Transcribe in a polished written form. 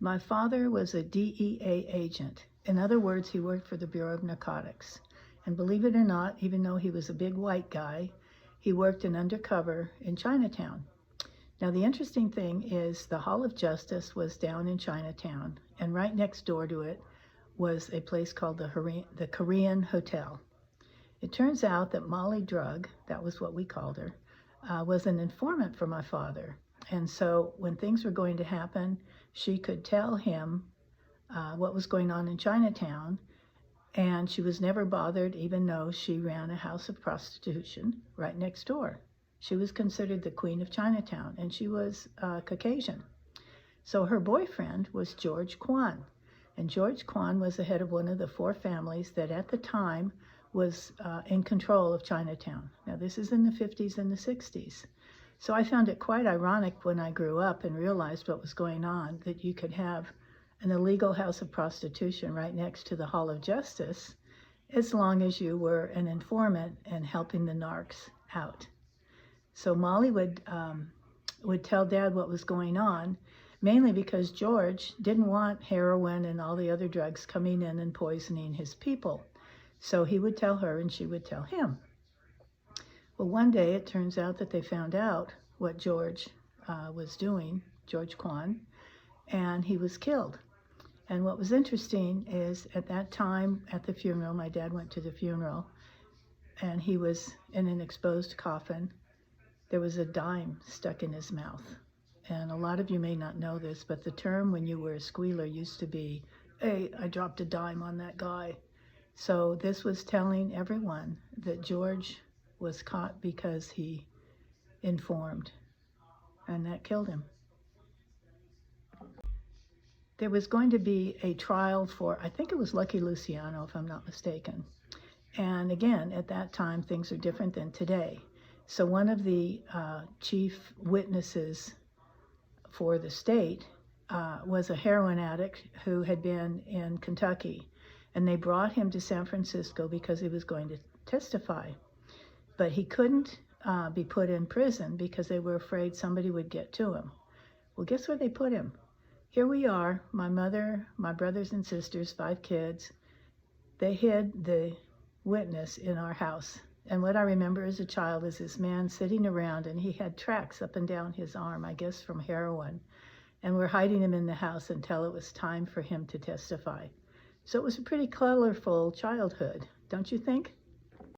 My father was a DEA agent. In other words, he worked for the Bureau of Narcotics. And believe it or not, even though he was a big white guy, he worked in undercover in Chinatown. Now, the interesting thing is the Hall of Justice was down in Chinatown, and right next door to it was a place called the Korean Hotel. It turns out that Molly Drug, that was what we called her, was an informant for my father. And so when things were going to happen, she could tell him what was going on in Chinatown, and she was never bothered, even though she ran a house of prostitution right next door. She was considered the queen of Chinatown, and she was Caucasian. So her boyfriend was George Kwan, and George Kwan was the head of one of the four families that at the time was in control of Chinatown. Now, this is in the 50s and the 60s. So I found it quite ironic when I grew up and realized what was going on, that you could have an illegal house of prostitution right next to the Hall of Justice, as long as you were an informant and helping the narcs out. So Molly would tell Dad what was going on, mainly because George didn't want heroin and all the other drugs coming in and poisoning his people. So he would tell her and she would tell him. Well, one day it turns out that they found out what George was doing, George Kwan, and he was killed. And what was interesting is at that time at the funeral, my dad went to the funeral, and he was in an exposed coffin. There was a dime stuck in his mouth. And a lot of you may not know this, but the term when you were a squealer used to be, "Hey, I dropped a dime on that guy." So this was telling everyone that George was caught because he informed, and that killed him. There was going to be a trial for, I think it was Lucky Luciano, if I'm not mistaken. And again, at that time, things are different than today. So one of the chief witnesses for the state was a heroin addict who had been in Kentucky. And they brought him to San Francisco because he was going to testify. But he couldn't be put in prison because they were afraid somebody would get to him. Well, guess where they put him? Here we are, my mother, my brothers and sisters, 5 kids. They hid the witness in our house. And what I remember as a child is this man sitting around, and he had tracks up and down his arm, I guess from heroin. And we're hiding him in the house until it was time for him to testify. So it was a pretty colorful childhood, don't you think?